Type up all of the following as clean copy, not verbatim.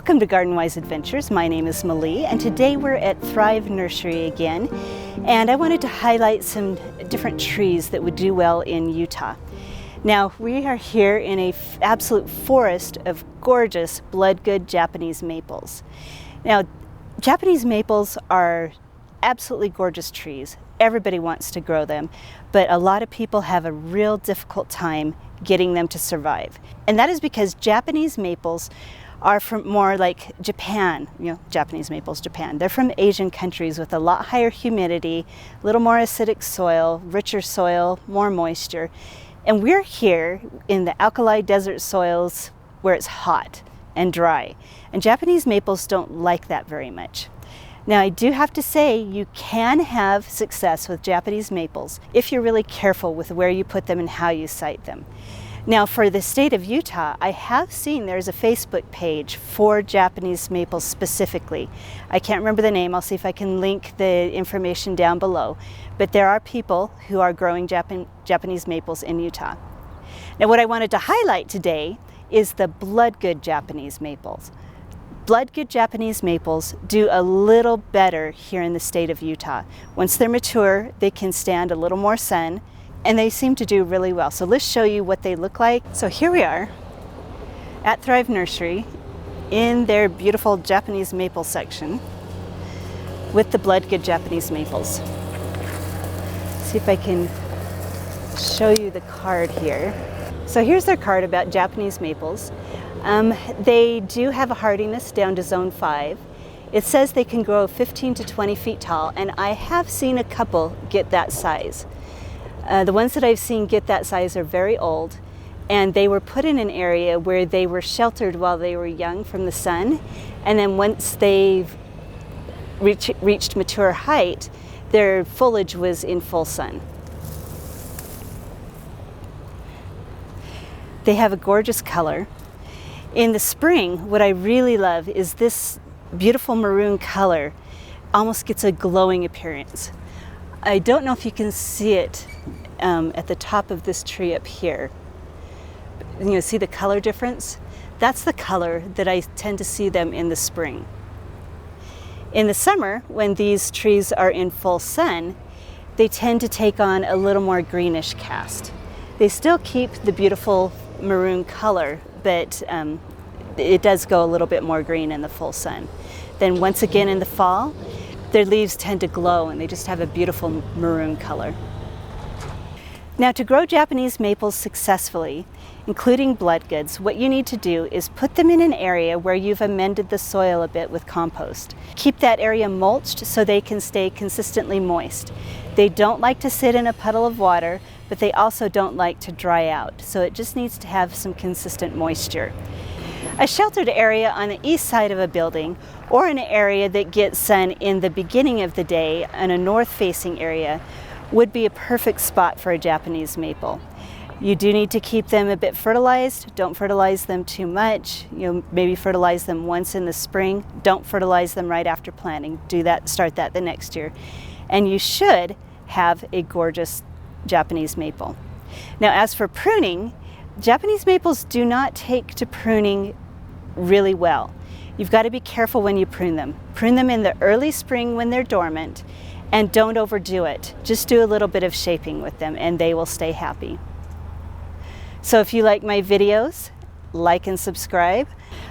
Welcome to Garden Wise Adventures. My name is Malie, and today we're at Thrive Nursery again, and I wanted to highlight some different trees that would do well in Utah. Now, we are here in an absolute forest of gorgeous Bloodgood Japanese maples. Now, Japanese maples are absolutely gorgeous trees. Everybody wants to grow them, but a lot of people have a real difficult time getting them to survive. And that is because Japanese maples are from more like Japan, Japanese maples, Japan. They're from Asian countries with a lot higher humidity, a little more acidic soil, richer soil, more moisture. And we're here in the alkali desert soils where it's hot and dry. And Japanese maples don't like that very much. Now, I do have to say you can have success with Japanese maples if you're really careful with where you put them and how you site them. Now, for the state of Utah, I have seen there's a Facebook page for Japanese maples specifically. I can't remember the name. I'll see if I can link the information down below. But there are people who are growing Japanese maples in Utah. Now, what I wanted to highlight today is the Bloodgood Japanese maples. Bloodgood Japanese maples do a little better here in the state of Utah. Once they're mature, they can stand a little more sun, and they seem to do really well. So let's show you what they look like. So here we are at Thrive Nursery in their beautiful Japanese maple section with the Bloodgood Japanese maples. See if I can show you the card here. So here's their card about Japanese maples. They do have a hardiness down to zone 5. It says they can grow 15 to 20 feet tall, and I have seen a couple get that size. The ones that I've seen get that size are very old, and they were put in an area where they were sheltered while they were young from the sun, and then once they've reached mature height, their foliage was in full sun. They have a gorgeous color. In the spring, what I really love is this beautiful maroon color almost gets a glowing appearance. I don't know if you can see it at the top of this tree up here. See the color difference? That's the color that I tend to see them in the spring. In the summer, when these trees are in full sun, they tend to take on a little more greenish cast. They still keep the beautiful maroon color, but it does go a little bit more green in the full sun. Then once again in the fall, their leaves tend to glow and they just have a beautiful maroon color. Now, to grow Japanese maples successfully, including bloodgoods, what you need to do is put them in an area where you've amended the soil a bit with compost. Keep that area mulched so they can stay consistently moist. They don't like to sit in a puddle of water, but they also don't like to dry out, so it just needs to have some consistent moisture. A sheltered area on the east side of a building, or an area that gets sun in the beginning of the day in a north-facing area, would be a perfect spot for a Japanese maple. You do need to keep them a bit fertilized. Don't fertilize them too much. Maybe fertilize them once in the spring. Don't fertilize them right after planting. Start that the next year. And you should have a gorgeous Japanese maple. Now, as for pruning, Japanese maples do not take to pruning really well. You've got to be careful when you prune them. Prune them in the early spring when they're dormant, and don't overdo it. Just do a little bit of shaping with them and they will stay happy. So if you like my videos, like and subscribe.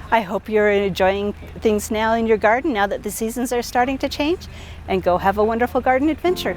I hope you're enjoying things now in your garden now that the seasons are starting to change, and go have a wonderful garden adventure.